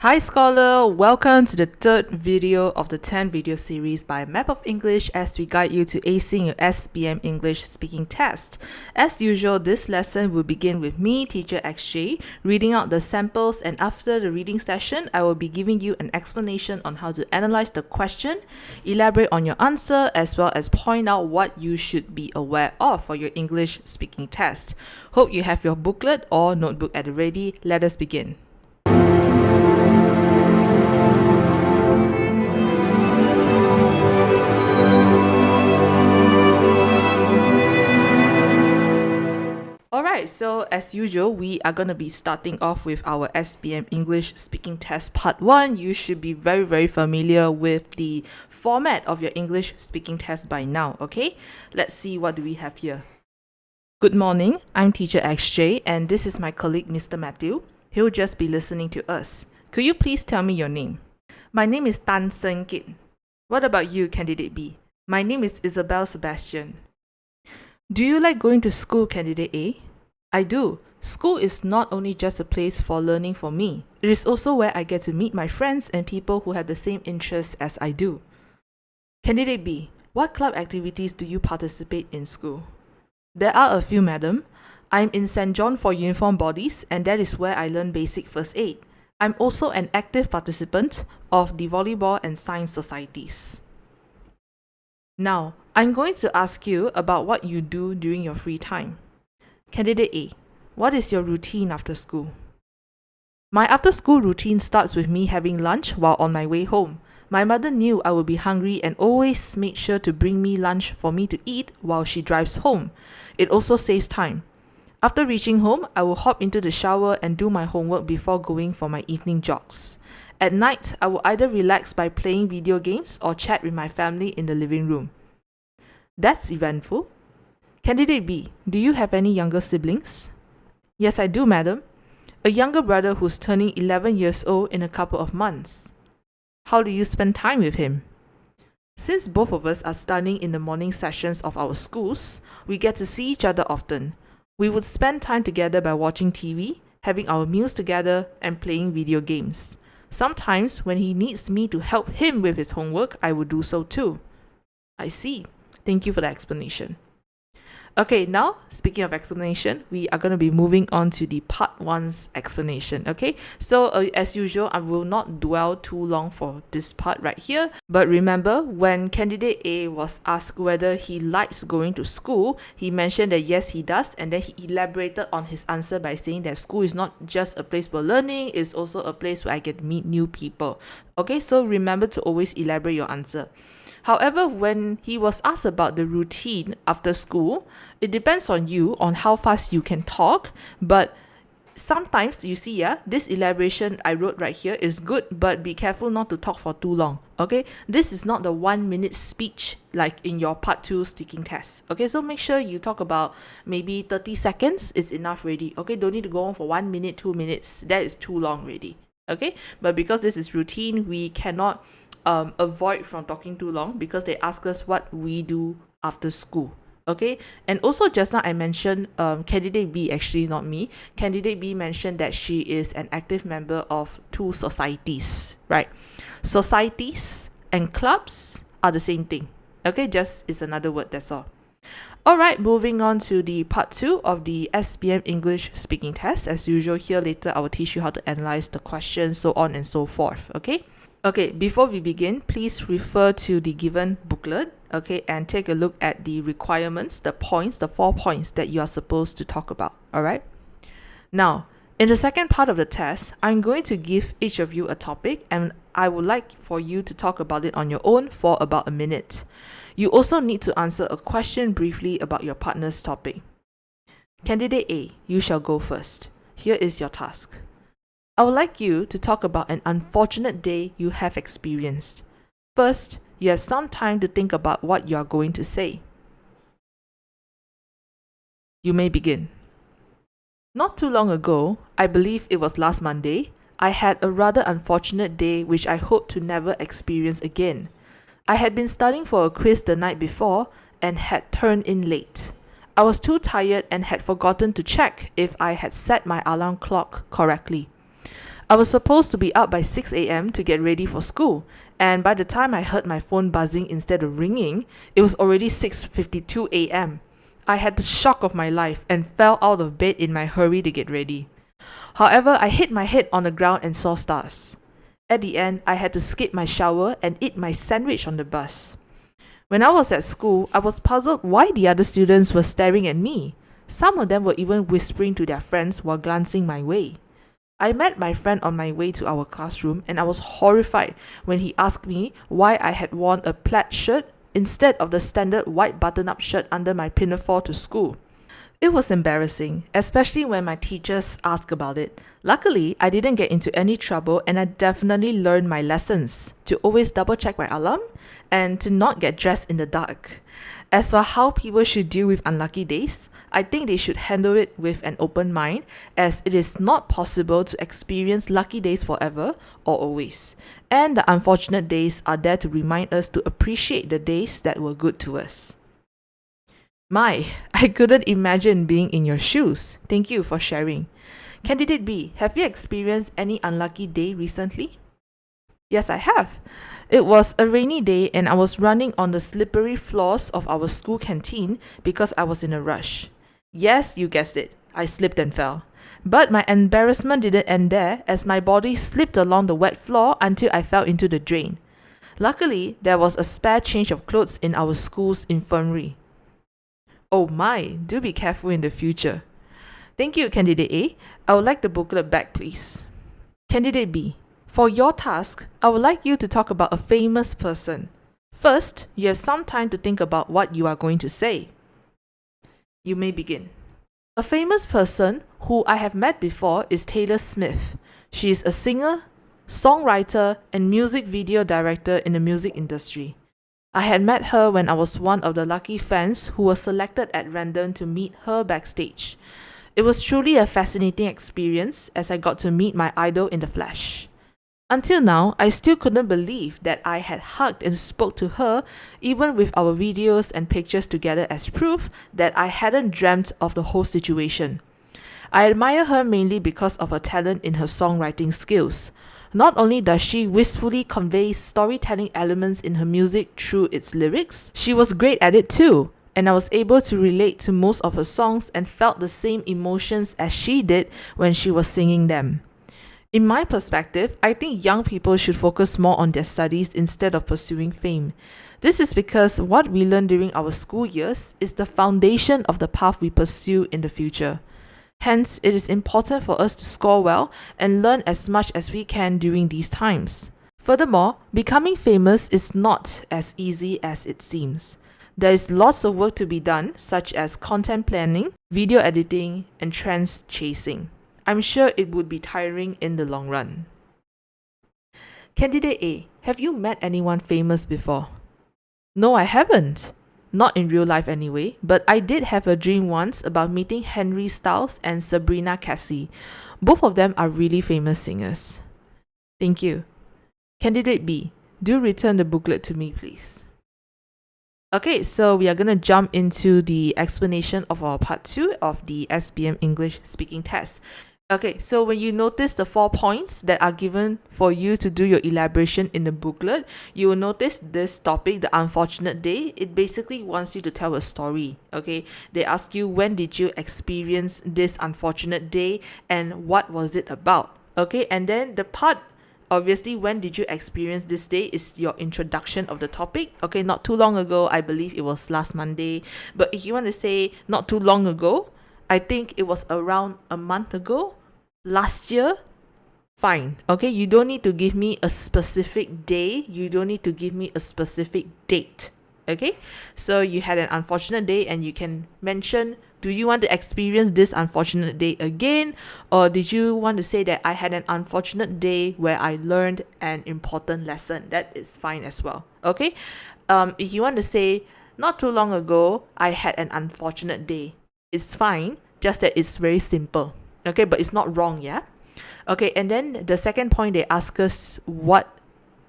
Hi Scholar, welcome to the third video of the 10 video series by Map of English as we guide you to acing your SPM English speaking test. As usual, this lesson will begin with me, Teacher XJ, reading out the samples, and after the reading session, I will be giving you an explanation on how to analyze the question, elaborate on your answer, as well as point out what you should be aware of for your English speaking test. Hope you have your booklet or notebook at the ready. Let us begin. Alright, so as usual, we are going to be starting off with our SPM English Speaking Test Part 1. You should be very familiar with the format of your English Speaking Test by now, okay? Let's see what do we have here. Good morning, I'm Teacher XJ and this is my colleague Mr. Matthew. He'll just be listening to us. Could you please tell me your name? My name is Tan Seng Kit. What about you, Candidate B? My name is Isabel Sebastian. Do you like going to school, Candidate A? I do. School is not only just a place for learning for me. It is also where I get to meet my friends and people who have the same interests as I do. Candidate B, what club activities do you participate in school? There are a few, madam. I'm in St. John for Uniform Bodies and that is where I learn basic first aid. I'm also an active participant of the volleyball and science societies. Now, I'm going to ask you about what you do during your free time. Candidate A, what is your routine after school? My after-school routine starts with me having lunch while on my way home. My mother knew I would be hungry and always made sure to bring me lunch for me to eat while she drives home. It also saves time. After reaching home, I will hop into the shower and do my homework before going for my evening jogs. At night, I will either relax by playing video games or chat with my family in the living room. That's eventful. Candidate B, do you have any younger siblings? Yes, I do, madam. A younger brother who's turning 11 years old in a couple of months. How do you spend time with him? Since both of us are studying in the morning sessions of our schools, we get to see each other often. We would spend time together by watching TV, having our meals together, and playing video games. Sometimes, when he needs me to help him with his homework, I would do so too. I see. Thank you for the explanation. Okay, now, speaking of explanation, we are going to be moving on to the part 1's explanation, okay? So, as usual, I will not dwell too long for this part right here. But remember, when Candidate A was asked whether he likes going to school, he mentioned that yes, he does. And then he elaborated on his answer by saying that school is not just a place for learning, it's also a place where I get to meet new people. Okay, so remember to always elaborate your answer. However, when he was asked about the routine after school, it depends on you on how fast you can talk. But sometimes, you see, this elaboration I wrote right here is good, but be careful not to talk for too long. Okay, this is not the 1 minute speech like in your part 2 speaking test. Okay, so make sure you talk about maybe 30 seconds is enough already. Okay, don't need to go on for 1 minute, 2 minutes. That is too long already. Okay, but because this is routine, we cannot avoid from talking too long because they ask us what we do after school. Okay, and also just now I mentioned Candidate B, actually not me. Candidate B mentioned that she is an active member of 2 societies, right? Societies and clubs are the same thing. Okay, just is another word, that's all. Alright, moving on to the part 2 of the SPM English speaking test. As usual, here later I will teach you how to analyze the questions, so on and so forth, okay? Okay, before we begin, please refer to the given booklet, okay, and take a look at the requirements, the points, the 4 points that you are supposed to talk about, alright? Now, in the second part of the test, I'm going to give each of you a topic and I would like for you to talk about it on your own for about a minute. You also need to answer a question briefly about your partner's topic. Candidate A, you shall go first. Here is your task. I would like you to talk about an unfortunate day you have experienced. First, you have some time to think about what you are going to say. You may begin. Not too long ago, I believe it was last Monday, I had a rather unfortunate day which I hope to never experience again. I had been studying for a quiz the night before and had turned in late. I was too tired and had forgotten to check if I had set my alarm clock correctly. I was supposed to be up by 6 a.m. to get ready for school, and by the time I heard my phone buzzing instead of ringing, it was already 6:52 a.m. I had the shock of my life and fell out of bed in my hurry to get ready. However, I hit my head on the ground and saw stars. At the end, I had to skip my shower and eat my sandwich on the bus. When I was at school, I was puzzled why the other students were staring at me. Some of them were even whispering to their friends while glancing my way. I met my friend on my way to our classroom, and I was horrified when he asked me why I had worn a plaid shirt instead of the standard white button-up shirt under my pinafore to school. It was embarrassing, especially when my teachers asked about it. Luckily, I didn't get into any trouble, and I definitely learned my lessons to always double-check my alarm and to not get dressed in the dark. As for how people should deal with unlucky days, I think they should handle it with an open mind, as it is not possible to experience lucky days forever or always. And the unfortunate days are there to remind us to appreciate the days that were good to us. I couldn't imagine being in your shoes. Thank you for sharing. Candidate B, have you experienced any unlucky day recently? Yes, I have. It was a rainy day and I was running on the slippery floors of our school canteen because I was in a rush. Yes, you guessed it. I slipped and fell. But my embarrassment didn't end there, as my body slipped along the wet floor until I fell into the drain. Luckily, there was a spare change of clothes in our school's infirmary. Oh my, do be careful in the future. Thank you, Candidate A. I would like the booklet back, please. Candidate B, for your task, I would like you to talk about a famous person. First, you have some time to think about what you are going to say. You may begin. A famous person who I have met before is Taylor Smith. She is a singer, songwriter, and music video director in the music industry. I had met her when I was one of the lucky fans who were selected at random to meet her backstage. It was truly a fascinating experience as I got to meet my idol in the flesh. Until now, I still couldn't believe that I had hugged and spoke to her, even with our videos and pictures together as proof that I hadn't dreamt of the whole situation. I admire her mainly because of her talent in her songwriting skills. Not only does she wistfully convey storytelling elements in her music through its lyrics, she was great at it too, and I was able to relate to most of her songs and felt the same emotions as she did when she was singing them. In my perspective, I think young people should focus more on their studies instead of pursuing fame. This is because what we learn during our school years is the foundation of the path we pursue in the future. Hence, it is important for us to score well and learn as much as we can during these times. Furthermore, becoming famous is not as easy as it seems. There is lots of work to be done, such as content planning, video editing, and trends chasing. I'm sure it would be tiring in the long run. Candidate A, have you met anyone famous before? No, I haven't. Not in real life anyway, but I did have a dream once about meeting Henry Styles and Sabrina Cassie. Both of them are really famous singers. Thank you. Candidate B, do return the booklet to me, please. Okay, so we are going to jump into the explanation of our part 2 of the SPM English speaking test. Okay, so when you notice the 4 points that are given for you to do your elaboration in the booklet, you will notice this topic, the unfortunate day. It basically wants you to tell a story, okay? They ask you, when did you experience this unfortunate day and what was it about, okay? And then the part, obviously, when did you experience this day is your introduction of the topic, okay? Not too long ago, I believe it was last Monday. But if you want to say not too long ago, I think it was around a month ago, last year, fine. Okay, you don't need to give me a specific day. You don't need to give me a specific date. Okay, so you had an unfortunate day and you can mention, do you want to experience this unfortunate day again? Or did you want to say that I had an unfortunate day where I learned an important lesson? That is fine as well. Okay, if you want to say, not too long ago, I had an unfortunate day, it's fine, just that it's very simple. Okay, but it's not wrong, yeah? Okay, and then the second point, they ask us, what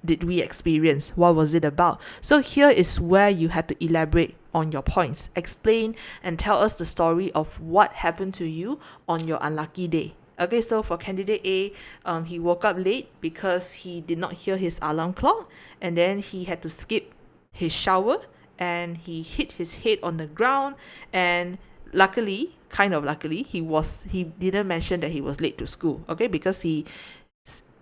did we experience? What was it about? So here is where you had to elaborate on your points. Explain and tell us the story of what happened to you on your unlucky day. Okay, so for candidate A, he woke up late because he did not hear his alarm clock, and then he had to skip his shower, and he hit his head on the ground, and luckily, kind of luckily, he didn't mention that he was late to school, okay, because he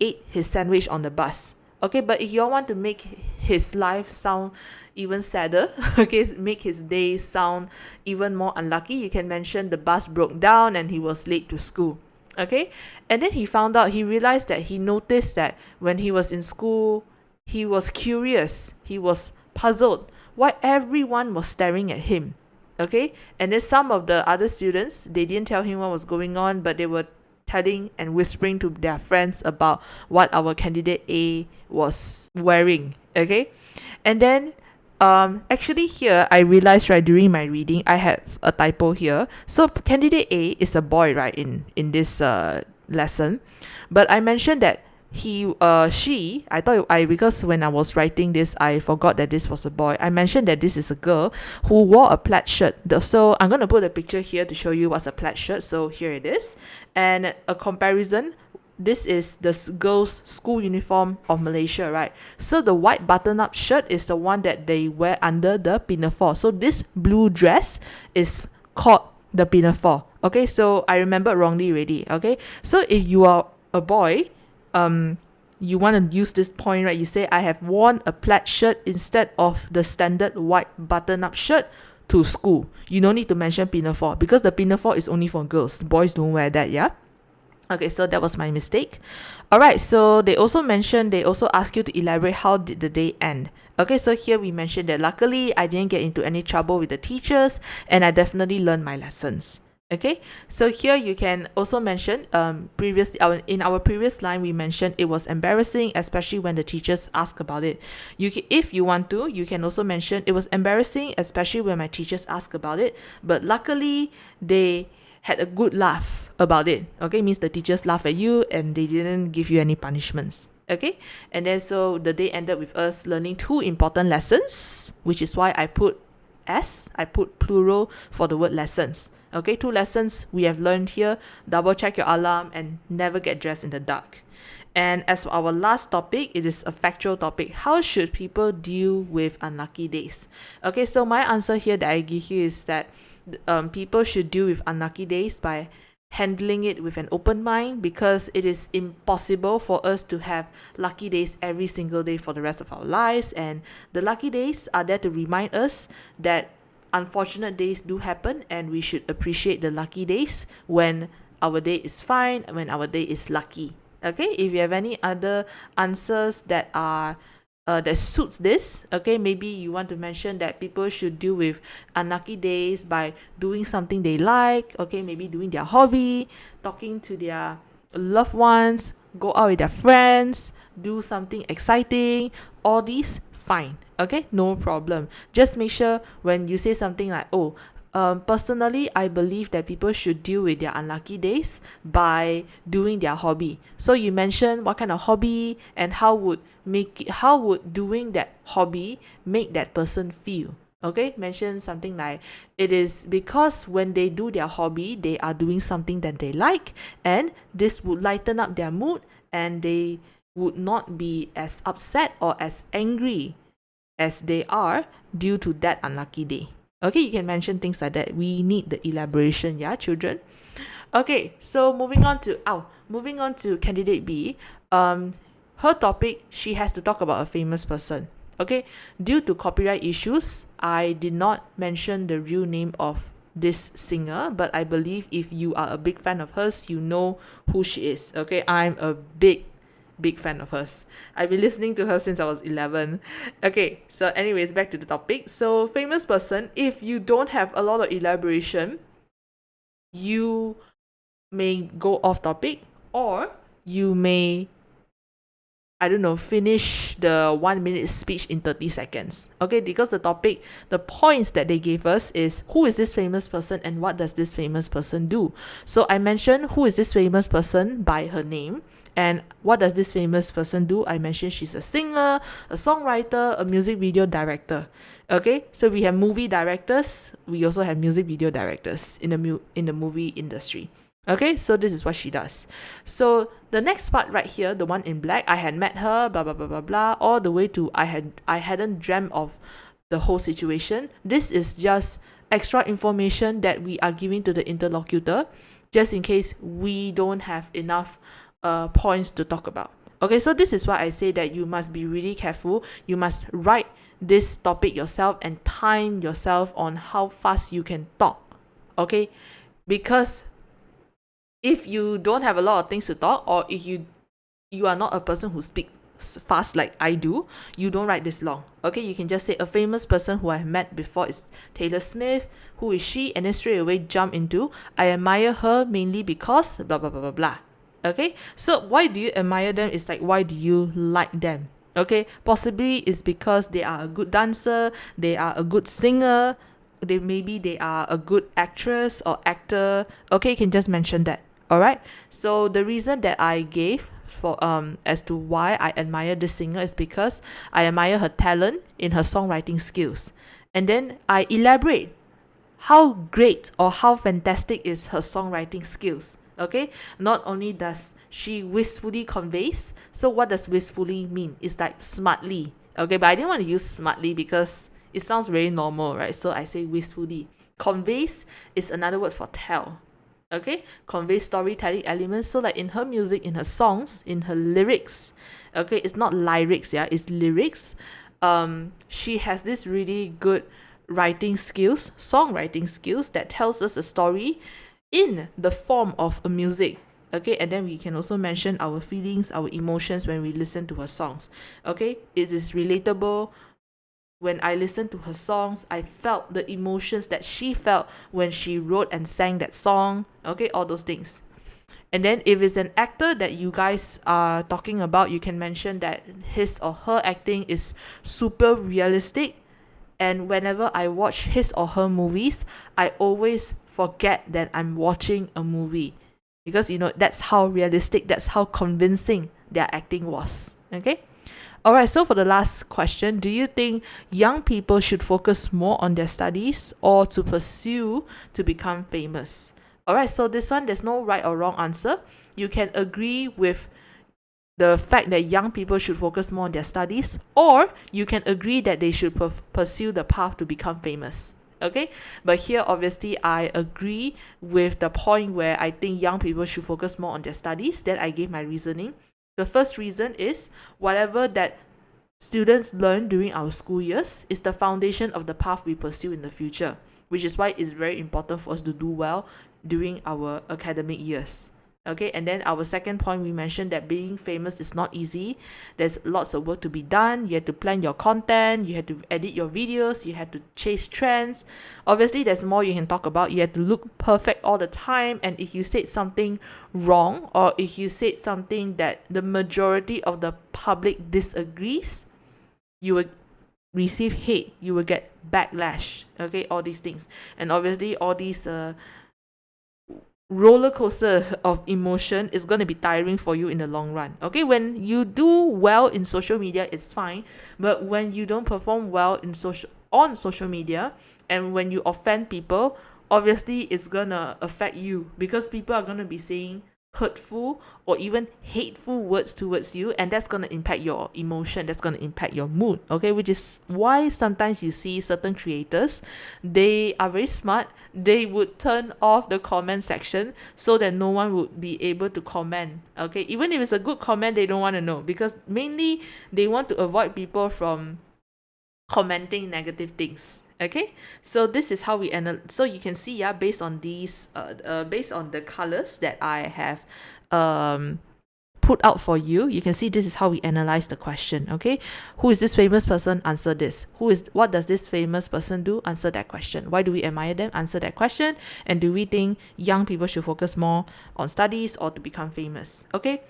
ate his sandwich on the bus. Okay, but if you all want to make his life sound even sadder, okay, make his day sound even more unlucky, you can mention the bus broke down and he was late to school. Okay, and then he realized that he noticed that when he was in school, he was curious, he was puzzled why everyone was staring at him. Okay, and then some of the other students, they didn't tell him what was going on, but they were telling and whispering to their friends about what our candidate A was wearing. Okay, and then actually here I realized right during my reading I have a typo here. So candidate A is a boy, right, in this lesson, but I mentioned that because when I was writing this, I forgot that this was a boy. I mentioned that this is a girl who wore a plaid shirt. So I'm going to put a picture here to show you what's a plaid shirt. So here it is. And a comparison, this is the girls' school uniform of Malaysia, right? So the white button-up shirt is the one that they wear under the pinafore. So this blue dress is called the pinafore. Okay, so I remembered wrongly already. Okay, so if you are a boy, you want to use this point, right? You say, I have worn a plaid shirt instead of the standard white button-up shirt to school. You don't need to mention pinafore because the pinafore is only for girls. Boys don't wear that, yeah? Okay, so that was my mistake. Alright, so they also ask you to elaborate how did the day end. Okay, so here we mentioned that luckily I didn't get into any trouble with the teachers and I definitely learned my lessons. Okay, so here you can also mention in our previous line we mentioned it was embarrassing, especially when the teachers ask about it. If you want to, you can also mention it was embarrassing, especially when my teachers ask about it, but luckily they had a good laugh about it. Okay, means the teachers laugh at you and they didn't give you any punishments. Okay, and then so the day ended with us learning 2 important lessons, which is why I put plural for the word lessons. Okay, 2 lessons we have learned here: double check your alarm and never get dressed in the dark. And as for our last topic, it is a factual topic. How should people deal with unlucky days? Okay, so my answer here that I give you is that people should deal with unlucky days by handling it with an open mind, because it is impossible for us to have lucky days every single day for the rest of our lives, and the lucky days are there to remind us that unfortunate days do happen and we should appreciate the lucky days when our day is fine, when our day is lucky. Okay, if you have any other answers that are that suits this, okay, maybe you want to mention that people should deal with unlucky days by doing something they like, okay, maybe doing their hobby, talking to their loved ones, go out with their friends, do something exciting, all these, fine. Okay, no problem. Just make sure when you say something like, personally, I believe that people should deal with their unlucky days by doing their hobby. So you mention what kind of hobby and how would doing that hobby make that person feel. Okay, mention something like, it is because when they do their hobby, they are doing something that they like, and this would lighten up their mood and they would not be as upset or as angry as they are due to that unlucky day. Okay, you can mention things like that. We need the elaboration, yeah, children. Okay, so moving on to candidate B. Her topic, she has to talk about a famous person. Okay, due to copyright issues, I did not mention the real name of this singer, but I believe if you are a big fan of hers, you know who she is. Okay, I'm a big fan of hers. I've been listening to her since I was 11. Okay, so anyways, back to the topic. So famous person, if you don't have a lot of elaboration, you may go off topic, or you may, I don't know, finish the 1 minute speech in 30 seconds. Okay, because the points that they gave us is who is this famous person and what does this famous person do. So I mentioned who is this famous person by her name, and what does this famous person do? I mentioned she's a singer, a songwriter, a music video director. Okay, so we have movie directors, we also have music video directors in the movie industry. Okay, so this is what she does. So the next part right here, the one in black, I had met her, blah blah blah blah blah, all the way to I hadn't dreamt of the whole situation. This is just extra information that we are giving to the interlocutor, just in case we don't have enough points to talk about. Okay, so this is why I say that you must be really careful. You must write this topic yourself and time yourself on how fast you can talk. Okay, because if you don't have a lot of things to talk, or if you are not a person who speaks fast like I do, you don't write this long. Okay, you can just say a famous person who I've met before is Taylor Swift. Who is she? And then straight away jump into I admire her mainly because blah blah blah blah blah. Okay, so why do you admire them? It's like, why do you like them? Okay, possibly it's because they are a good dancer, they are a good singer, maybe they are a good actress or actor. Okay, you can just mention that. All right, so the reason that I gave for as to why I admire this singer is because I admire her talent in her songwriting skills, and then I elaborate how great or how fantastic is her songwriting skills. Okay, not only does she wistfully conveys, so what does wistfully mean? It's like smartly. Okay, but I didn't want to use smartly because it sounds very normal, right? So I say wistfully. Conveys is another word for tell. Okay, conveys storytelling elements. So like in her music, in her songs, in her lyrics, okay, it's not lyrics, yeah, it's lyrics. She has this really good writing skills, songwriting skills that tells us a story in the form of a music. Okay, and then we can also mention our feelings, our emotions when we listen to her songs. Okay, it is relatable. When I listened to her songs, I felt the emotions that she felt when she wrote and sang that song. Okay, all those things. And then if it's an actor that you guys are talking about, you can mention that his or her acting is super realistic. And whenever I watch his or her movies, I always forget that I'm watching a movie. Because, that's how realistic, that's how convincing their acting was. Okay? Alright, so for the last question, do you think young people should focus more on their studies or to pursue to become famous? Alright, so this one, there's no right or wrong answer. You can agree with the fact that young people should focus more on their studies, or you can agree that they should pursue the path to become famous. Okay, but here obviously I agree with the point where I think young people should focus more on their studies. Then I gave my reasoning. The first reason is whatever that students learn during our school years is the foundation of the path we pursue in the future, which is why it's very important for us to do well during our academic years. Okay, and then our second point, we mentioned that being famous is not easy. There's lots of work to be done. You have to plan your content, you have to edit your videos, you have to chase trends. Obviously, there's more you can talk about. You have to look perfect all the time, and if you said something wrong, or if you said something that the majority of the public disagrees, you will receive hate, you will get backlash. Okay, all these things. And obviously, all these roller coaster of emotion is going to be tiring for you in the long run. Okay, when you do well in social media, it's fine, but when you don't perform well on social media, and when you offend people, obviously it's gonna affect you, because people are gonna be saying hurtful or even hateful words towards you, and that's going to impact your emotion, that's going to impact your mood. Okay, which is why sometimes you see certain creators, they are very smart, they would turn off the comment section so that no one would be able to comment. Okay, even if it's a good comment, they don't want to know, because mainly they want to avoid people from commenting negative things. Okay, so this is how we so you can see, based on these based on the colors that I have put out for you, you can see this is how we analyze the question. Okay, who is this famous person? Answer this. What does this famous person do? Answer that question. Why do we admire them? Answer that question. And do we think young people should focus more on studies or to become famous? Okay,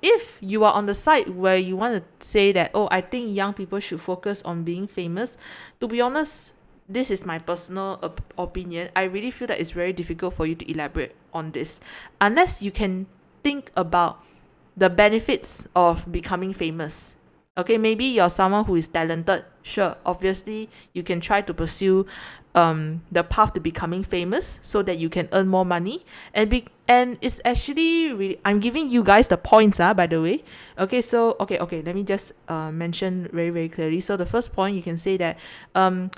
if you are on the side where you want to say that, I think young people should focus on being famous, to be honest, this is my personal opinion. I really feel that it's very difficult for you to elaborate on this unless you can think about the benefits of becoming famous. Okay, maybe you're someone who is talented. Sure, obviously, you can try to pursue the path to becoming famous so that you can earn more money. And it's actually really, I'm giving you guys the points, by the way. Okay, so okay, let me just mention very, very clearly. So the first point, you can say that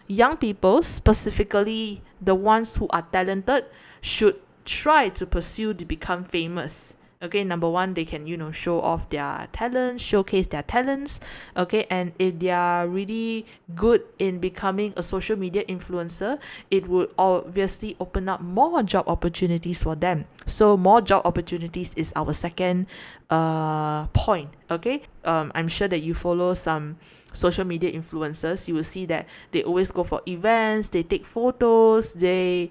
young people, specifically the ones who are talented, should try to pursue to become famous. Okay, number one, they can, show off their talents, showcase their talents. Okay, and if they are really good in becoming a social media influencer, it would obviously open up more job opportunities for them. So more job opportunities is our second point. Okay, I'm sure that you follow some social media influencers. You will see that they always go for events, they take photos, they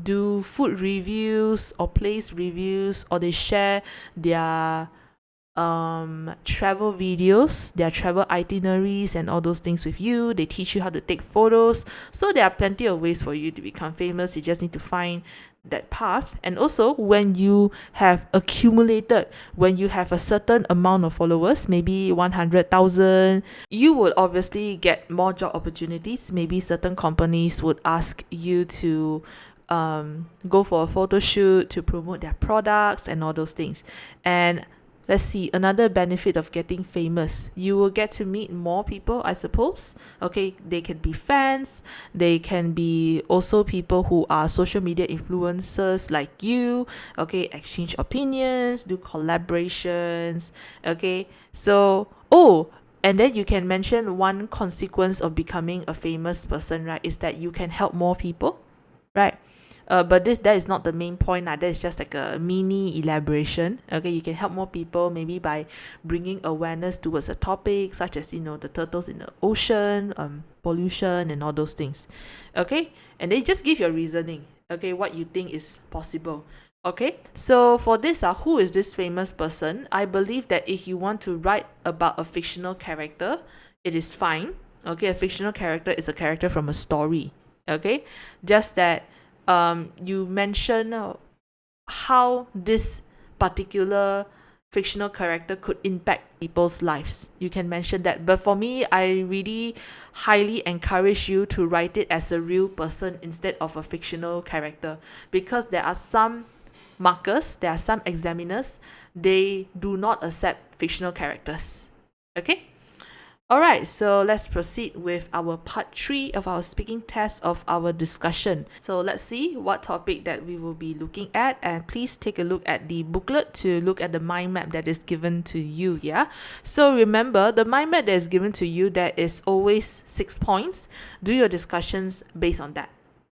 do food reviews or place reviews, or they share their travel videos, their travel itineraries and all those things with you. They teach you how to take photos. So there are plenty of ways for you to become famous. You just need to find that path. And also, when you have accumulated, when you have a certain amount of followers, maybe 100,000, you would obviously get more job opportunities. Maybe certain companies would ask you to go for a photo shoot to promote their products and all those things. And let's see, another benefit of getting famous, you will get to meet more people, I suppose. Okay, they can be fans, they can be also people who are social media influencers like you. Okay, exchange opinions, do collaborations. Okay, so and then you can mention one consequence of becoming a famous person, right, is that you can help more people, right? But that is not the main point. That is just like a mini elaboration. Okay, you can help more people maybe by bringing awareness towards a topic such as, the turtles in the ocean, pollution and all those things. Okay, and then just give your reasoning. Okay, what you think is possible. Okay, so for this, who is this famous person? I believe that if you want to write about a fictional character, it is fine. Okay, a fictional character is a character from a story. Okay, just that you mention how this particular fictional character could impact people's lives. You can mention that. But for me, I really highly encourage you to write it as a real person instead of a fictional character, because there are some markers, there are some examiners, they do not accept fictional characters. Okay? Alright, so let's proceed with our part 3 of our speaking test of our discussion. So let's see what topic that we will be looking at, and please take a look at the booklet to look at the mind map that is given to you, yeah? So remember, the mind map that is given to you, there is always 6 points. Do your discussions based on that,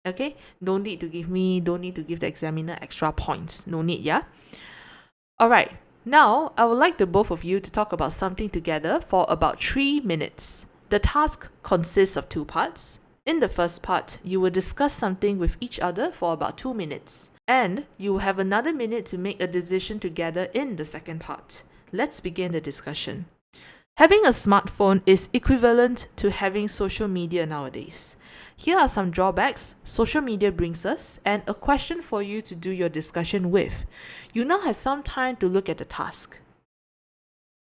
okay? Don't need to give the examiner extra points. No need, yeah? Alright. Now, I would like the both of you to talk about something together for about 3 minutes. The task consists of 2 parts. In the first part, you will discuss something with each other for about 2 minutes. And you will have another minute to make a decision together in the second part. Let's begin the discussion. Having a smartphone is equivalent to having social media nowadays. Here are some drawbacks social media brings us, and a question for you to do your discussion with. You now have some time to look at the task.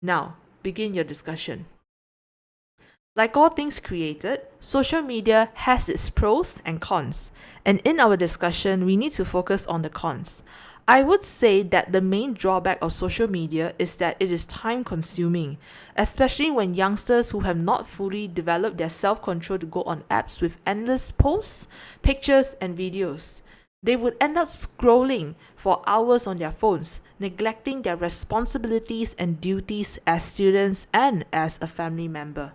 Now, begin your discussion. Like all things created, social media has its pros and cons, and in our discussion, we need to focus on the cons. I would say that the main drawback of social media is that it is time-consuming, especially when youngsters who have not fully developed their self-control to go on apps with endless posts, pictures, and videos. They would end up scrolling for hours on their phones, neglecting their responsibilities and duties as students and as a family member.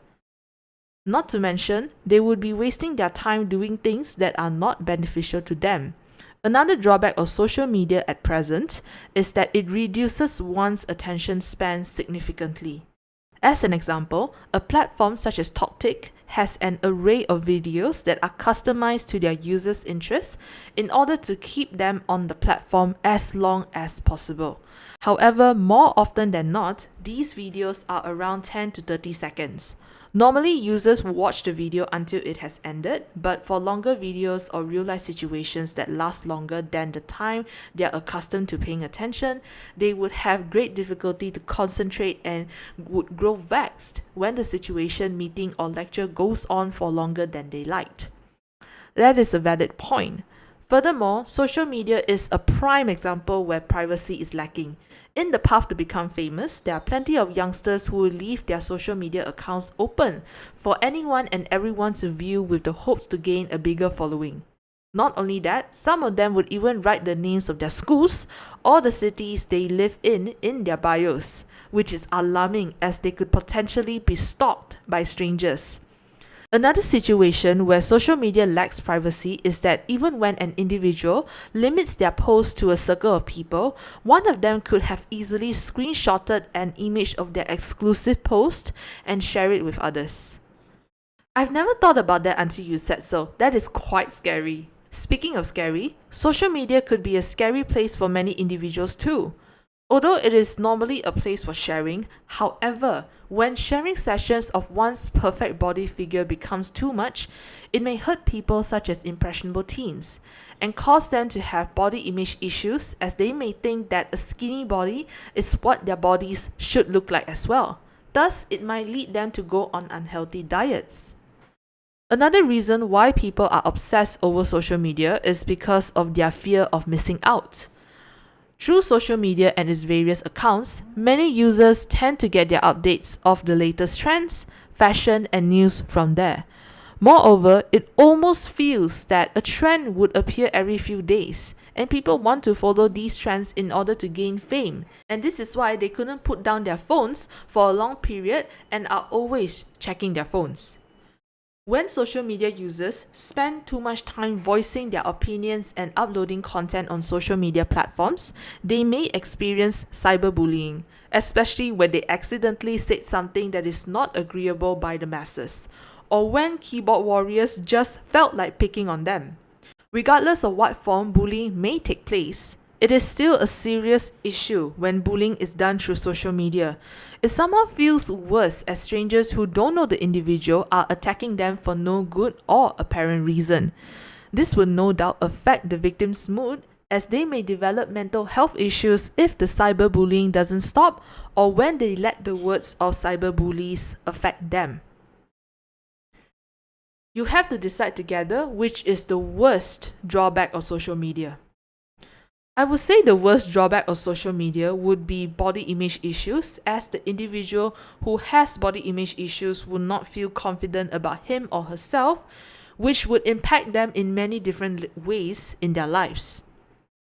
Not to mention, they would be wasting their time doing things that are not beneficial to them. Another drawback of social media at present is that it reduces one's attention span significantly. As an example, a platform such as TalkTick has an array of videos that are customized to their users' interests in order to keep them on the platform as long as possible. However, more often than not, these videos are around 10 to 30 seconds. Normally, users will watch the video until it has ended, but for longer videos or real-life situations that last longer than the time they are accustomed to paying attention, they would have great difficulty to concentrate and would grow vexed when the situation, meeting, or lecture goes on for longer than they liked. That is a valid point. Furthermore, social media is a prime example where privacy is lacking. In the path to become famous, there are plenty of youngsters who will leave their social media accounts open for anyone and everyone to view with the hopes to gain a bigger following. Not only that, some of them would even write the names of their schools or the cities they live in their bios, which is alarming as they could potentially be stalked by strangers. Another situation where social media lacks privacy is that even when an individual limits their post to a circle of people, one of them could have easily screenshotted an image of their exclusive post and share it with others. I've never thought about that until you said so. That is quite scary. Speaking of scary, social media could be a scary place for many individuals too. Although it is normally a place for sharing, however, when sharing sessions of one's perfect body figure becomes too much, it may hurt people such as impressionable teens and cause them to have body image issues as they may think that a skinny body is what their bodies should look like as well. Thus, it might lead them to go on unhealthy diets. Another reason why people are obsessed over social media is because of their fear of missing out. Through social media and its various accounts, many users tend to get their updates of the latest trends, fashion, and news from there. Moreover, it almost feels that a trend would appear every few days, and people want to follow these trends in order to gain fame. And this is why they couldn't put down their phones for a long period and are always checking their phones. When social media users spend too much time voicing their opinions and uploading content on social media platforms, they may experience cyberbullying, especially when they accidentally said something that is not agreeable by the masses, or when keyboard warriors just felt like picking on them. Regardless of what form bullying may take place, it is still a serious issue when bullying is done through social media. It somehow feels worse as strangers who don't know the individual are attacking them for no good or apparent reason. This will no doubt affect the victim's mood as they may develop mental health issues if the cyberbullying doesn't stop or when they let the words of cyberbullies affect them. You have to decide together which is the worst drawback of social media. I would say the worst drawback of social media would be body image issues, as the individual who has body image issues will not feel confident about him or herself, which would impact them in many different ways in their lives.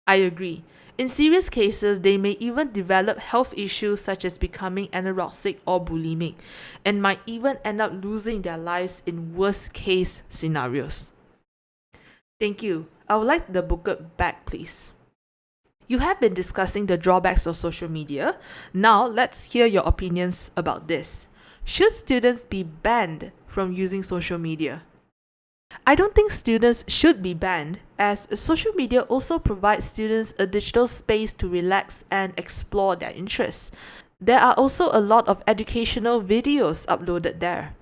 I agree. In serious cases, they may even develop health issues such as becoming anorexic or bulimic, and might even end up losing their lives in worst case scenarios. Thank you. I would like the booklet back, please. You have been discussing the drawbacks of social media. Now, let's hear your opinions about this. Should students be banned from using social media? I don't think students should be banned, as social media also provides students a digital space to relax and explore their interests. There are also a lot of educational videos uploaded there.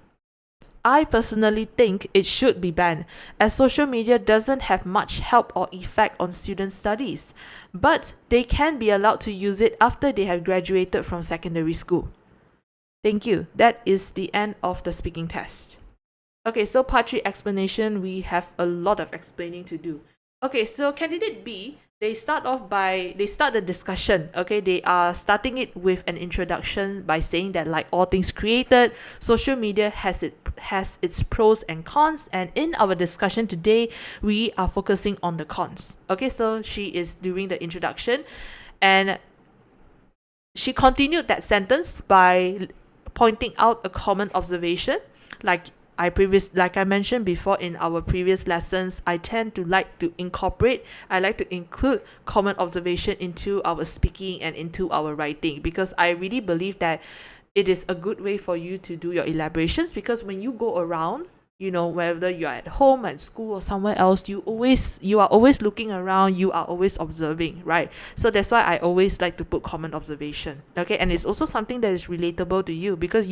I personally think it should be banned, as social media doesn't have much help or effect on student studies, but they can be allowed to use it after they have graduated from secondary school. Thank you. That is the end of the speaking test. Okay, so part 3 explanation, we have a lot of explaining to do. Okay, so candidate B, they start the discussion. Okay, they are starting it with an introduction by saying that like all things created, social media has its pros and cons, and in our discussion today, we are focusing on the cons. Okay, so she is doing the introduction, and she continued that sentence by pointing out a common observation, like I mentioned before in our previous lessons, I like to include common observation into our speaking and into our writing, because I really believe that it is a good way for you to do your elaborations, because when you go around whether you're at home, at school, or somewhere else, you are always looking around, you are always observing, right? So that's why I always like to put common observation. Okay, and it's also something that is relatable to you, because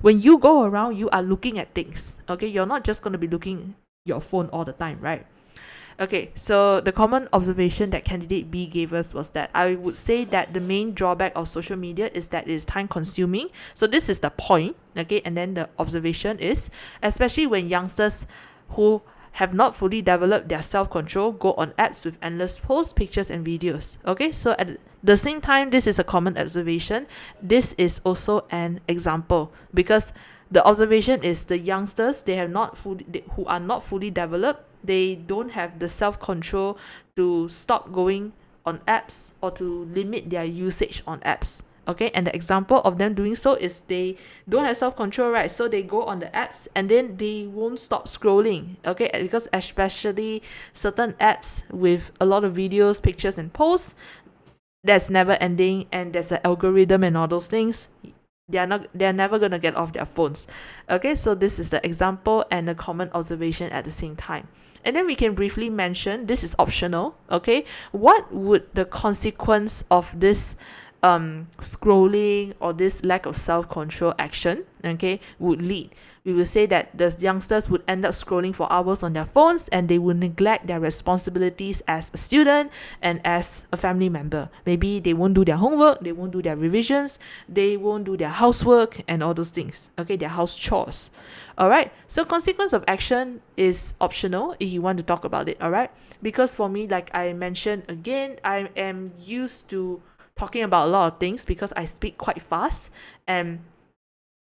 when you go around, you are looking at things. Okay, you're not just going to be looking your phone all the time, right? Okay, so the common observation that candidate B gave us was that I would say that the main drawback of social media is that it is time consuming. So this is the point, okay? And then the observation is, especially when youngsters who have not fully developed their self-control go on apps with endless posts, pictures, and videos. Okay, so at the same time, this is a common observation. This is also an example, because the observation is the youngsters, who are not fully developed, they don't have the self-control to stop going on apps or to limit their usage on apps. Okay, and the example of them doing so is they don't have self-control, right? So they go on the apps and then they won't stop scrolling. Okay, because especially certain apps with a lot of videos, pictures, and posts, that's never ending, and there's an algorithm and all those things. They're never gonna get off their phones. Okay, so this is the example and a common observation at the same time. And then we can briefly mention, this is optional. Okay, what would the consequence of this scrolling or this lack of self-control action, okay, would lead? We will say that the youngsters would end up scrolling for hours on their phones, and they will neglect their responsibilities as a student and as a family member. Maybe they won't do their homework, they won't do their revisions, they won't do their housework and all those things. Okay, their house chores. All right, so consequence of action is optional if you want to talk about it. All right, because for me, like I mentioned again, I am used to talking about a lot of things because I speak quite fast, and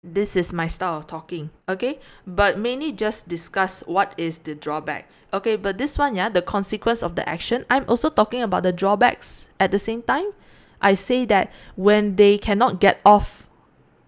this is my style of talking. Okay, but mainly just discuss what is the drawback. Okay, but this one, yeah, the consequence of the action, I'm also talking about the drawbacks at the same time. I say that when they cannot get off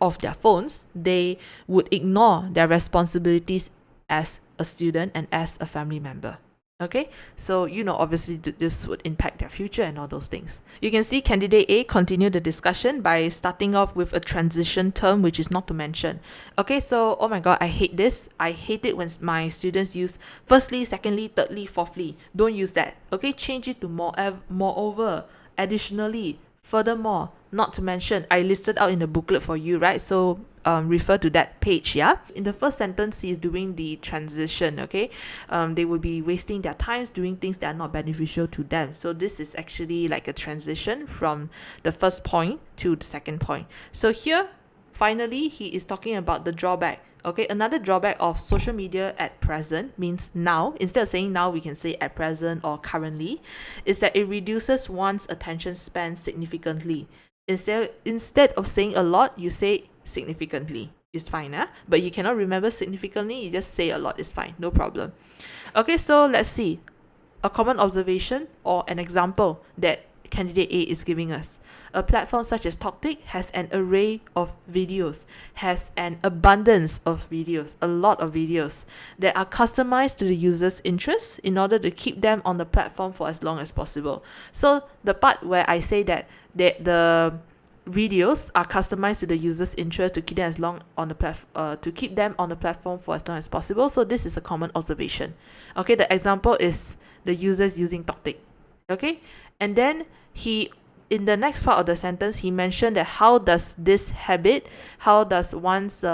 of their phones, they would ignore their responsibilities as a student and as a family member. Okay, so obviously this would impact their future and all those things. You can see candidate A continue the discussion by starting off with a transition term, which is not to mention. Okay, so oh my god, I hate this. I hate it when my students use firstly, secondly, thirdly, fourthly. Don't use that. Okay, change it to moreover, additionally, furthermore, not to mention. I listed out in the booklet for you, right? So refer to that page. Yeah, in the first sentence, he is doing the transition. Okay, they will be wasting their times doing things that are not beneficial to them. So this is actually like a transition from the first point to the second point. So here, finally, he is talking about the drawback. Okay, another drawback of social media at present means now. Instead of saying now, we can say at present or currently, is that it reduces one's attention span significantly. Instead of saying a lot, you say significantly. It's fine, but you cannot remember significantly, you just say a lot. It's fine, no problem. Okay, so let's see a common observation or an example that candidate A is giving us. A platform such as Toktik has an array of videos, has an abundance of videos, a lot of videos that are customized to the user's interests in order to keep them on the platform for as long as possible. So the part where I say that the videos are customized to the user's interest to keep them on the platform for as long as possible. So this is a common observation. Okay, the example is the users using Toktik. Okay, and then in the next part of the sentence, he mentioned that how does one's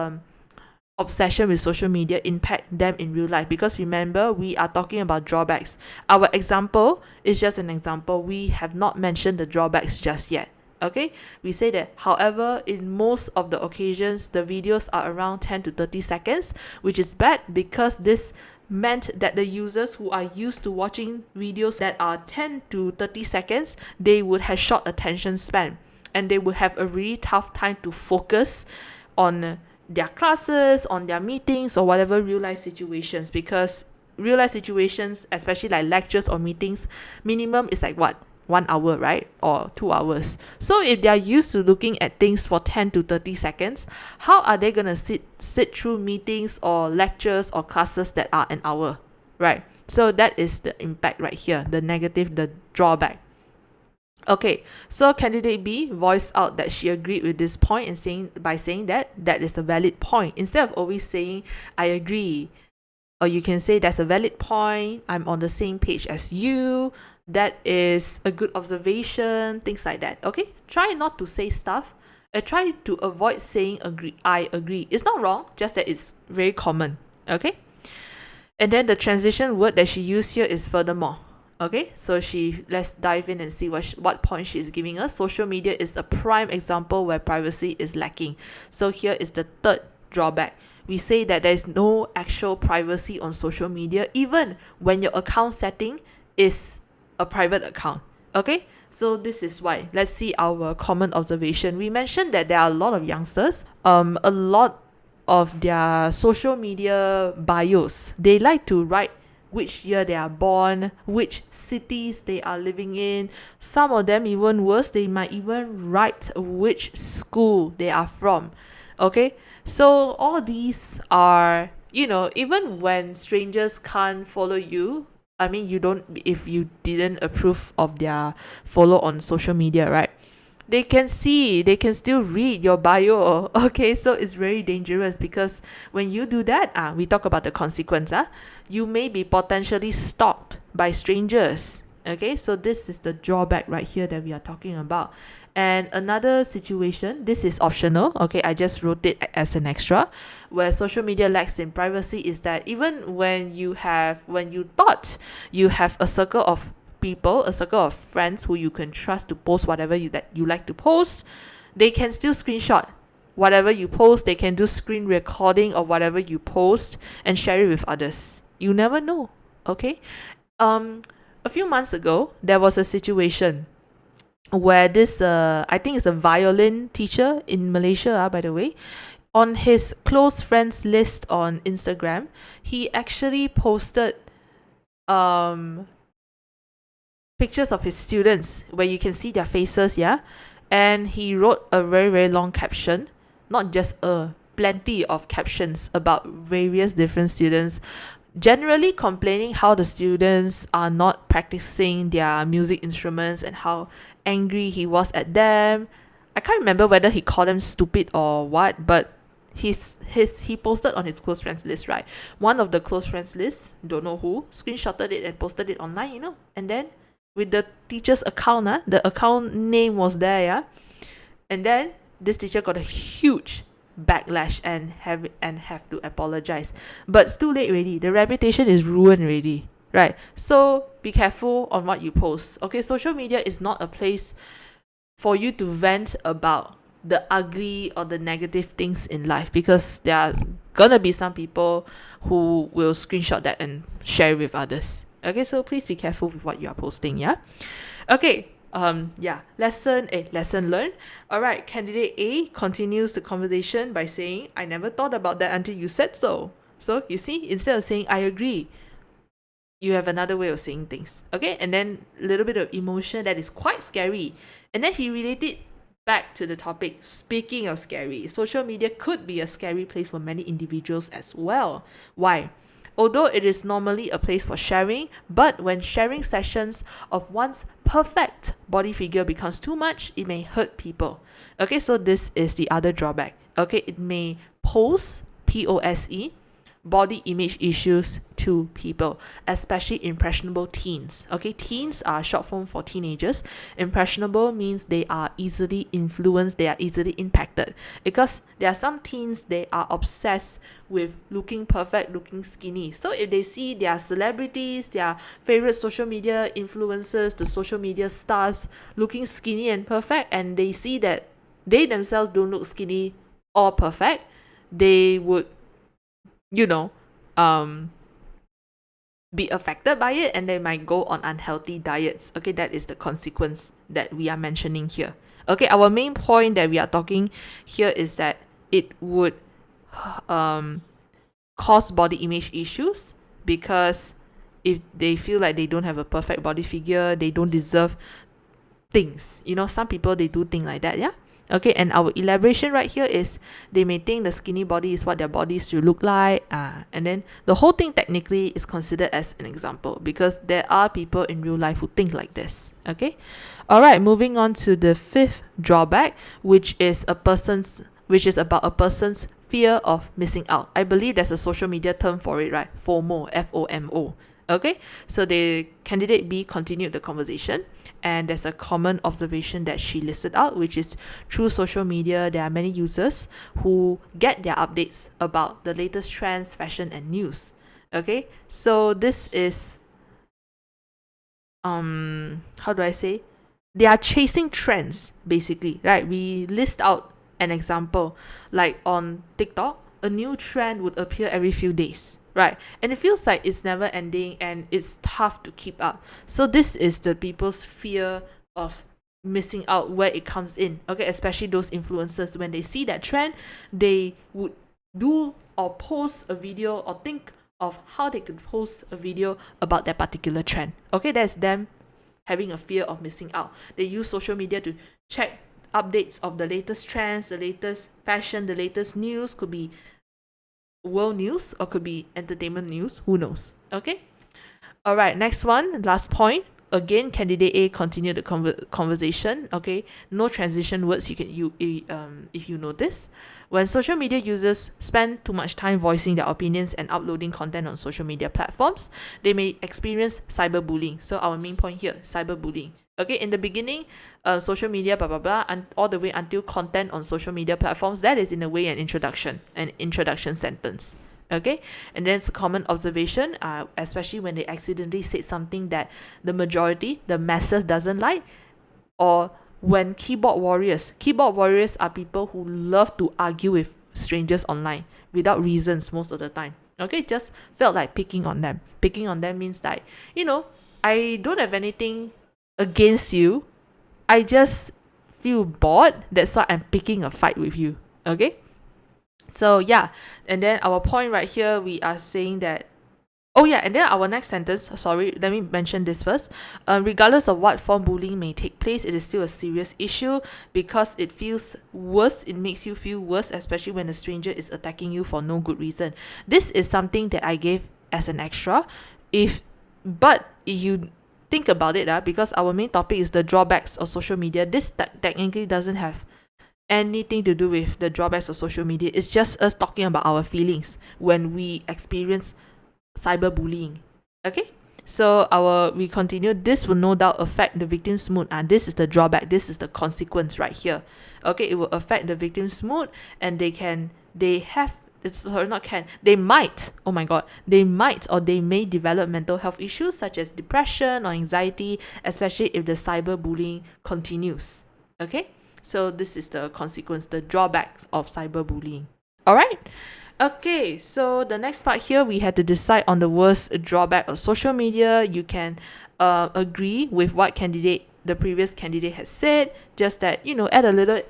obsession with social media impact them in real life? Because remember, we are talking about drawbacks. Our example is just an example. We have not mentioned the drawbacks just yet. Okay, we say that, however, in most of the occasions, the videos are around 10 to 30 seconds, which is bad because this meant that the users who are used to watching videos that are 10 to 30 seconds, they would have short attention span, and they would have a really tough time to focus on their classes, on their meetings, or whatever real life situations, because real life situations, especially like lectures or meetings, minimum is like what? 1 hour, right? Or 2 hours. So if they are used to looking at things for 10 to 30 seconds, how are they going to sit through meetings or lectures or classes that are an hour, right? So that is the impact right here, the negative, the drawback. Okay, so candidate B voiced out that she agreed with this point and saying that is a valid point. Instead of always saying, I agree, Or you can say that's a valid point. I'm on the same page as you. That is a good observation. Things like that. Okay? Try not to say stuff. Try to avoid saying agree. I agree. It's not wrong, just that it's very common. Okay? And then the transition word that she used here is furthermore. Okay, so let's dive in and see what point she's giving us. Social media is a prime example where privacy is lacking. So here is the third drawback. We say that there is no actual privacy on social media, even when your account setting is a private account. Okay, so this is why. Let's see our common observation. We mentioned that there are a lot of youngsters, a lot of their social media bios, they like to write which year they are born, which cities they are living in. Some of them, even worse, they might even write which school they are from. Okay, so all these are, even when strangers can't follow you, I mean, you don't, if you didn't approve of their follow on social media, right? They can still read your bio. Okay, so it's very dangerous because when you do that, we talk about the consequence. You may be potentially stalked by strangers. Okay, so this is the drawback right here that we are talking about. And another situation, this is optional. Okay, I just wrote it as an extra, where social media lacks in privacy is that even when you thought you have a circle of people, a circle of friends who you can trust to post whatever that you like to post, they can still screenshot whatever you post. They can do screen recording of whatever you post and share it with others. You never know. Okay, a few months ago there was a situation where this I think it's a violin teacher in Malaysia, by the way, on his close friends list on Instagram, he actually posted pictures of his students where you can see their faces, and he wrote a very, very long caption, not just plenty of captions about various different students, generally complaining how the students are not practicing their music instruments and how angry he was at them. I can't remember whether he called them stupid or what, but he posted on his close friends list, right? One of the close friends list, don't know who, screenshotted it and posted it online, and then with the teacher's account, the account name was there, and then this teacher got a huge backlash and have to apologize, but it's too late already. The reputation is ruined already, right? So be careful on what you post. Okay, social media is not a place for you to vent about the ugly or the negative things in life, because there are gonna be some people who will screenshot that and share it with others. Okay, so please be careful with what you are posting. Okay, lesson learned. All right, candidate A continues the conversation by saying, I never thought about that until you said so. So you see, instead of saying I agree, you have another way of saying things. Okay, and then a little bit of emotion that is quite scary. And then he related back to the topic. Speaking of scary, social media could be a scary place for many individuals as well. Why? Although it is normally a place for sharing, but when sharing sessions of one's perfect body figure becomes too much, it may hurt people. Okay, so this is the other drawback. Okay, it may pose, P-O-S-E, body image issues to people, especially impressionable teens. Okay, teens are short form for teenagers. Impressionable means they are easily influenced, they are easily impacted, because there are some teens, they are obsessed with looking perfect, looking skinny. So if they see their celebrities, their favorite social media influencers, the social media stars looking skinny and perfect, and they see that they themselves don't look skinny or perfect, they would be affected by it, and they might go on unhealthy diets. Okay, that is the consequence that we are mentioning here. Okay, our main point that we are talking here is that it would cause body image issues, because if they feel like they don't have a perfect body figure, they don't deserve things. Some people, they do things like that, Okay, and our elaboration right here is they may think the skinny body is what their bodies should look like, and then the whole thing technically is considered as an example, because there are people in real life who think like this. Okay, all right, moving on to the fifth drawback, which is about a person's fear of missing out. I believe there's a social media term for it, right? FOMO, FOMO. Okay, so the candidate B continued the conversation, and there's a common observation that she listed out, which is through social media, there are many users who get their updates about the latest trends, fashion, and news. Okay, so this is, how do I say? They are chasing trends, basically, right? We list out an example, like on TikTok, a new trend would appear every few days, right? And it feels like it's never ending and it's tough to keep up. So this is the people's fear of missing out where it comes in, okay? Especially those influencers, when they see that trend, they would do or post a video or think of how they could post a video about that particular trend. Okay, that's them having a fear of missing out. They use social media to check updates of the latest trends, the latest fashion, the latest news. Could be world news or could be entertainment news. Who knows? Okay. All right. Next one. Last point. Again, candidate A continued the conversation. Okay. No transition words. If you notice, when social media users spend too much time voicing their opinions and uploading content on social media platforms, they may experience cyberbullying. So our main point here, cyberbullying. Okay, in the beginning, social media, blah, blah, blah, and all the way until content on social media platforms, that is in a way an introduction sentence. Okay, and then it's a common observation, especially when they accidentally said something that the majority, the masses doesn't like, or when keyboard warriors are people who love to argue with strangers online without reasons most of the time. Okay, just felt like picking on them. Picking on them means like, I don't have anything against you, I just feel bored, that's why I'm picking a fight with you. Okay, so yeah, and then our point right here, we are saying that, and then our next sentence, sorry, let me mention this first. Regardless of what form bullying may take place, it is still a serious issue because it feels worse. It makes you feel worse, especially when a stranger is attacking you for no good reason. This is something that I gave as an extra. But if you think about it, because our main topic is the drawbacks of social media, this technically doesn't have anything to do with the drawbacks of social media. It's just us talking about our feelings when we experience cyberbullying. Okay, so we continue. This will no doubt affect the victim's mood, and this is the drawback, this is the consequence right here. Okay, it will affect the victim's mood, and they might or they may develop mental health issues such as depression or anxiety, especially if the cyberbullying continues. Okay, so this is the consequence, the drawbacks of cyberbullying. All right. Okay, so the next part here, we had to decide on the worst drawback of social media. You can agree with what the previous candidate has said, just that, add a little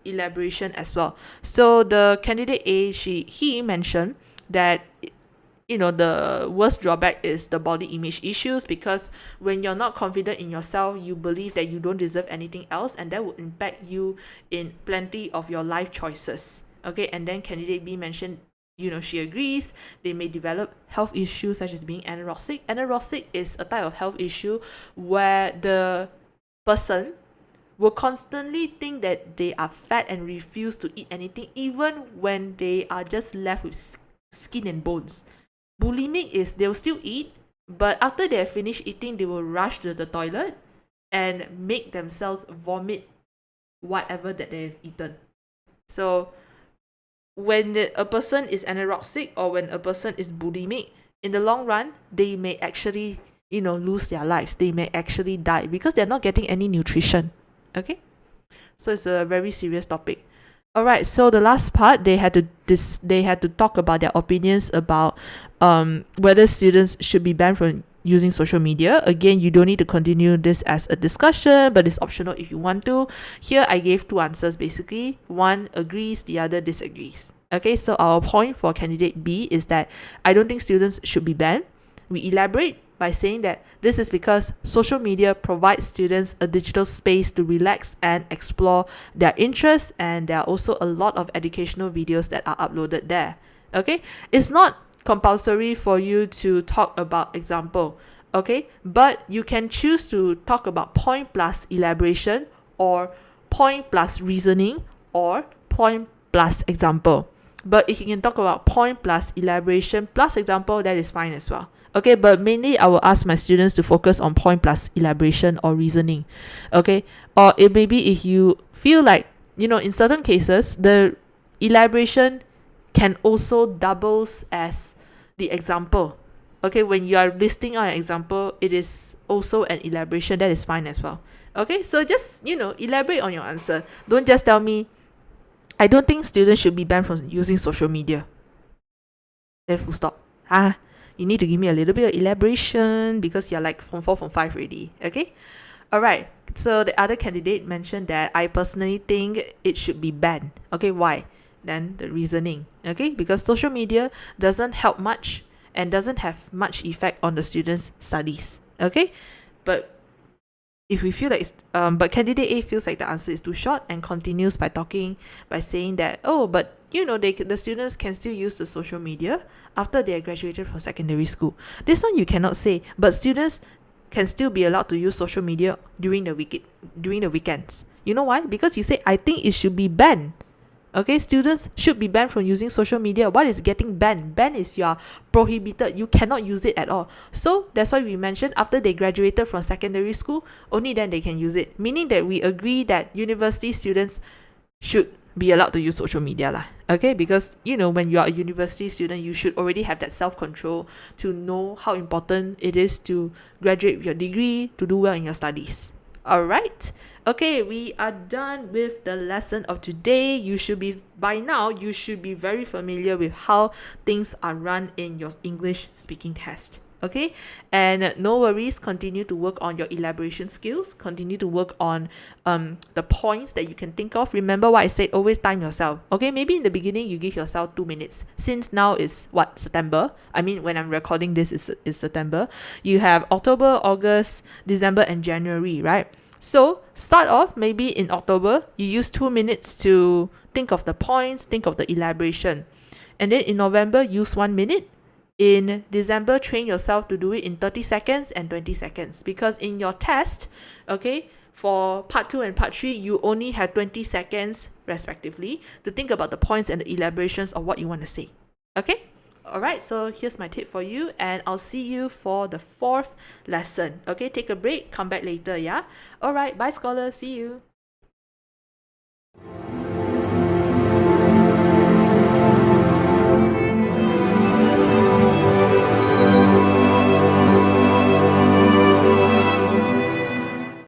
elaboration as well. So the candidate A, he mentioned that, the worst drawback is the body image issues, because when you're not confident in yourself, you believe that you don't deserve anything else, and that will impact you in plenty of your life choices. Okay, and then candidate B mentioned, she agrees they may develop health issues such as being anorexic. Anorexic is a type of health issue where the person will constantly think that they are fat and refuse to eat anything, even when they are just left with skin and bones. Bulimic is they'll still eat, but after they have finished eating, they will rush to the toilet and make themselves vomit whatever that they have eaten. So when a person is anorexic or when a person is bulimic, in the long run, they may actually, lose their lives. They may actually die because they're not getting any nutrition. Okay, so it's a very serious topic. All right, so the last part, they had to talk about their opinions about whether students should be banned from using social media. Again, you don't need to continue this as a discussion, but it's optional if you want to. Here I gave two answers basically. One agrees, the other disagrees. Okay, so our point for candidate B is that I don't think students should be banned. We elaborate by saying that this is because social media provides students a digital space to relax and explore their interests, and there are also a lot of educational videos that are uploaded there. Okay, it's not compulsory for you to talk about example, okay, but you can choose to talk about point plus elaboration, or point plus reasoning, or point plus example. But if you can talk about point plus elaboration plus example, that is fine as well. Okay, but mainly I will ask my students to focus on point plus elaboration or reasoning. Okay, or it maybe if you feel like, in certain cases, the elaboration can also doubles as the example. Okay, when you are listing out an example, it is also an elaboration. That is fine as well. Okay, so just, elaborate on your answer. Don't just tell me, I don't think students should be banned from using social media. Then full stop. You need to give me a little bit of elaboration because you're like from 4, from 5 already. Okay? Alright. So the other candidate mentioned that I personally think it should be banned. Okay, why? Then the reasoning. Okay? Because social media doesn't help much and doesn't have much effect on the students' studies. Okay? But if we feel like but candidate A feels like the answer is too short and continues by saying that, but the students can still use the social media after they are graduated from secondary school. This one you cannot say, but students can still be allowed to use social media during the weekends. You know why? Because you say, I think it should be banned. Okay, students should be banned from using social media. What is getting banned? Banned is you are prohibited. You cannot use it at all. So that's why we mentioned after they graduated from secondary school, only then they can use it. Meaning that we agree that university students should be allowed to use social media lah. Okay, because when you are a university student, you should already have that self-control to know how important it is to graduate with your degree, to do well in your studies. Alright, okay, we are done with the lesson of today. By now you should be very familiar with how things are run in your English speaking test. Okay, and no worries, continue to work on your elaboration skills, continue to work on the points that you can think of. Remember what I said, always time yourself. Okay, maybe in the beginning you give yourself 2 minutes. Since now is September, when I'm recording this is September, you have October, August, December and January, right? So start off maybe in October, you use 2 minutes to think of the points, think of the elaboration, and then in November use 1 minute. In December, train yourself to do it in 30 seconds and 20 seconds. Because in your test, okay, for part 2 and part 3, you only have 20 seconds, respectively, to think about the points and the elaborations of what you want to say. Okay? Alright, so here's my tip for you, and I'll see you for the 4th lesson. Okay, take a break, come back later, yeah? Alright, bye scholars, see you.